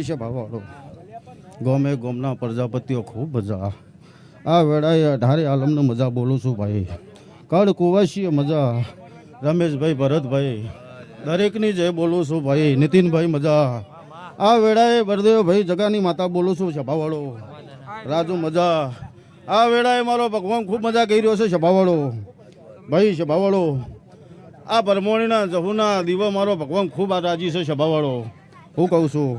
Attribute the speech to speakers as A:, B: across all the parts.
A: છે ભાવાળો ગોમે ગોમના પ્રજાપતિઓ ખૂબ મજા આ વેળાએ 18 આલમને મજા બોલું છું ભાઈ કડ કુવાસીએ મજા રમેશભાઈ ભરતભાઈ દરેકની જય બોલું છું ભાઈ નીતિનભાઈ મજા આ વેળાએ બળદેવભાઈ જગાની માતા બોલું છું સભાવાળો રાજુ મજા આ વેળાએ મારો ભગવાન ખૂબ મજા કરી રહ્યો છે સભાવાળો ભાઈ સભાવાળો આ પરમોણીના જહુના દીવા મારો ભગવાન ખૂબ રાજી છે સભાવાળો હું કહું છું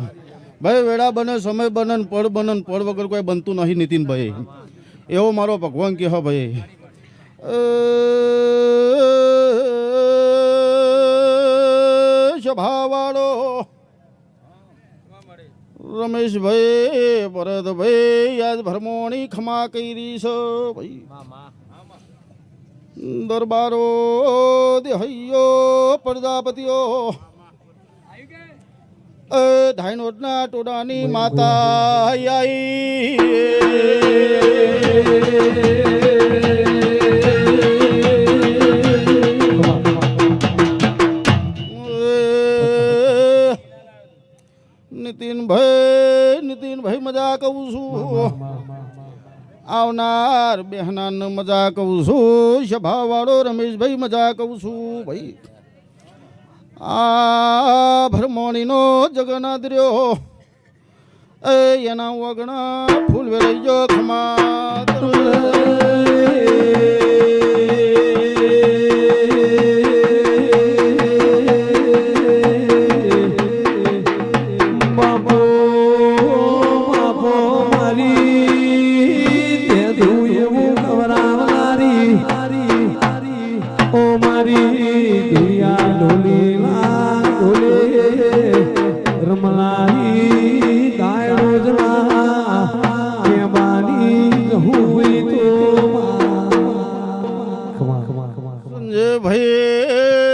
A: ભાઈ વેળા બને સમય બને પડ વગર કોઈ બનતું નહીં નીતિનભાઈ એવો મારો ભગવાન કહે ભાઈ સભાવાળો રમેશભાઈ ભરતભાઈ આજ ભરમોણી ખમા કરી છે ભાઈ દરબારો દેહૈયો પ્રજાપતિઓ ધાઈનોટના ટોડાની માતા આઈ નીતિનભાઈ મજા કહું છું આવનાર બહેનાને મજા કહું છું સભાવાળો રમેશભાઈ મજા કહું છું ભાઈ આ ભરમોણીનો જગન્નાથ રહ્યો એના વગણા ફૂલ વેરાઈ ગયો ખમા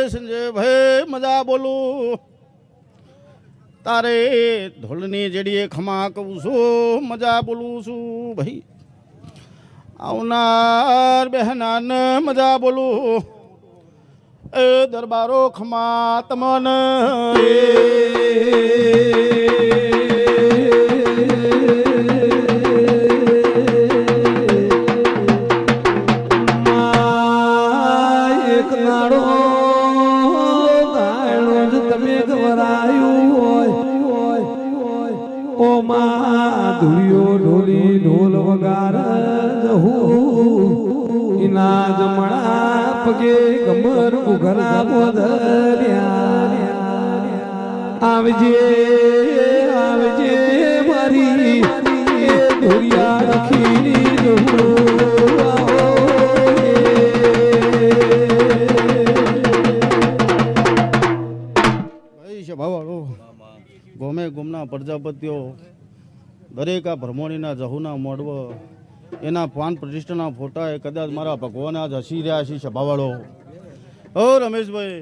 A: સંજયભાઈ મજા બોલું તારે ઢોલની જેડીએ ખમા કહું છું મજા બોલું છું ભાઈ આવનાર બહેનાને મજા બોલું એ દરબારો ખમા તમને ઢોલ વગાર ઇના જમણા પગે કમર ઉઘરા આવજે આવજે મારી ધોરિયા રખીની ભાઈ સભાવાળો ગોમે ગોમના પ્રજાપતિઓ દરેક આ ભરમોણીના જહુના મોડવ એના પાન પ્રતિષ્ઠાના ફોટા એ કદાચ મારા ભગવાન આજ હસી રહ્યા છે સભાવાળો ઓ રમેશભાઈ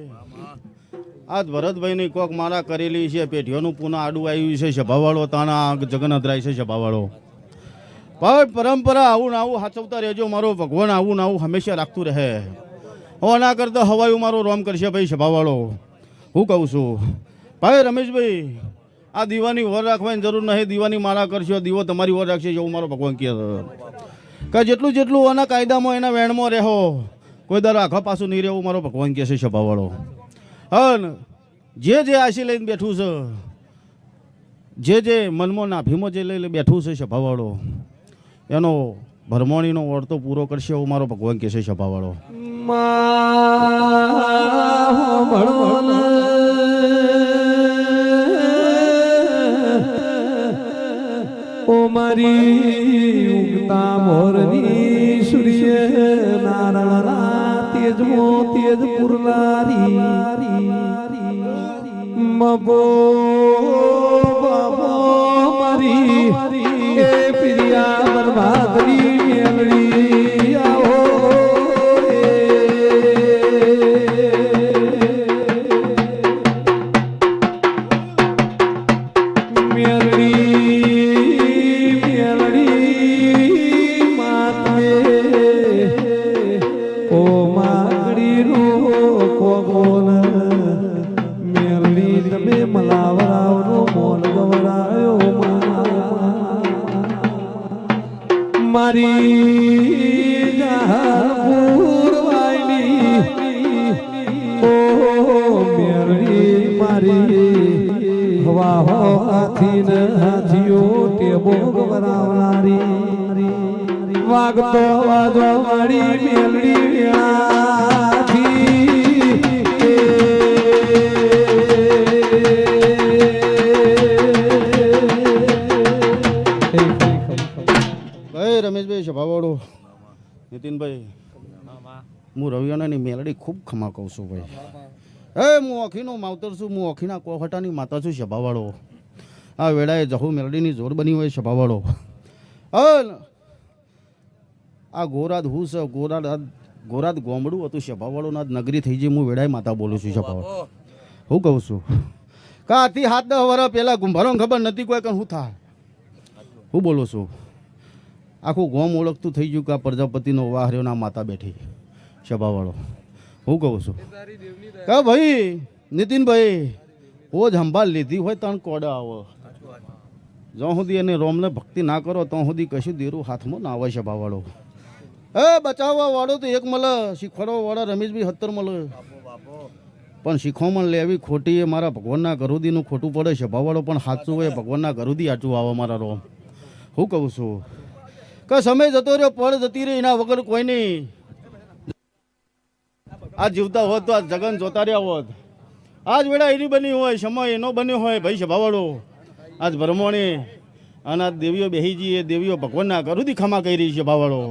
A: આજ ભરતભાઈની કોક મારા કરેલી છે પેઢીઓનું પુનઃ આડું આવ્યું છે સભાવાળો તાના જગન્નાથરાય છે સભાવાળો પણ પરંપરા આવું ને આવું સાચવતા રહેજો મારો ભગવાન આવું ને આવું હંમેશા રાખતું રહે હોના કરતા હવાયું મારો રોમ કરશે ભાઈ સભાવાળો હું કહું છું ભાઈ રમેશભાઈ આ દીવાની વર રાખવાની જરૂર નહીં દીવાની માળા કરશો દીવો તમારી વર રાખશે એવું મારો ભગવાન કહે કે જેટલું જેટલું આના કાયદામાં એના વેણમાં રહો કોઈ દર આખા પાછું નહીં રહેવું મારો ભગવાન કહે છે સભાવાળો હન જે આશી લઈને બેઠું છે જે મનમાં નાભીમાં જે લઈને બેઠું છે સભાવાળો એનો ભરમોણીનો ઓળતો પૂરો કરશે એવું મારો ભગવાન કહે છે સભાવાળો
B: ઓ મારી ઉગતા મોરની સૂર્ય નારાયણ તેજમો તેજ પુરનારી મબો બાબો મારી એ પ્રિયા બરબાદની મેલડી આવો મલાવરાવનો મોલ ગવરાયો જીઓ ટેબો ગવરાવનારી વાગતો વાજો મારી મેલડી
A: ભાઈ રમેશભાઈ સભાવાળો નીતિનભાઈ હું રવિવાણાની મેલડી ખૂબ ખમા કહું છું ભાઈ હું ઓખીનો માવતર છું હું ઓખીના કોહટાની માતા છું સભાવાળો આ વેળાએ જહુ મેલડીની જોર બની હોય સભાવાળો આ ગોરાદ હું છે ગોરાદ ગોમડું હતું સભાવાળોના નગરી થઈ જઈ હું વેળાએ માતા બોલું છું સભાવાળો હું કહું છું કાથી 7-10 વર્ષ પહેલાં ગુંભારો ખબર નથી કોઈ કણ હું થાય હું બોલું છું આખું ગોમ ઓળખતું થઈ ગયું કે આ પ્રજાપતિનો વાહર્યોના માતા બેઠી સભાવાળો હું કહું છું કે ભાઈ નીતિનભાઈ હોજ સંભાળ લીધી હોય તણ કોડા આવો જ્યાં સુધી એને રોમને ભક્તિ ના કરો ત્યાં સુધી કશું દેરું હાથમાં ના આવે સભાવાળો બચાવવા વાળો તો એક મળે શીખવાડવા વાળા રમેશભાઈ 70 મળે પણ શીખવામાં લેવી ખોટી એ મારા ભગવાનના ગરુદીનું ખોટું પડે સભાવાળો પણ સાચું હોય ભગવાનના ગરુદી સાચું આવે મારા રોમ હું કહું છું કે સમય જતો રહ્યો પળ જતી રહી એના વગર કોઈ નહીં આ જીવતા હોત તો આ જગન જોતા રહ્યા હોત આજ વેળા એની બની હોય સમય એનો બન્યો હોય ભાઈ સભાવાળો આજ ભરમોણી અને આ દેવીઓ બેહીજી એ દેવીઓ ભગવાનના ગરુદી ખમા કરી રહી છે ભાવાળો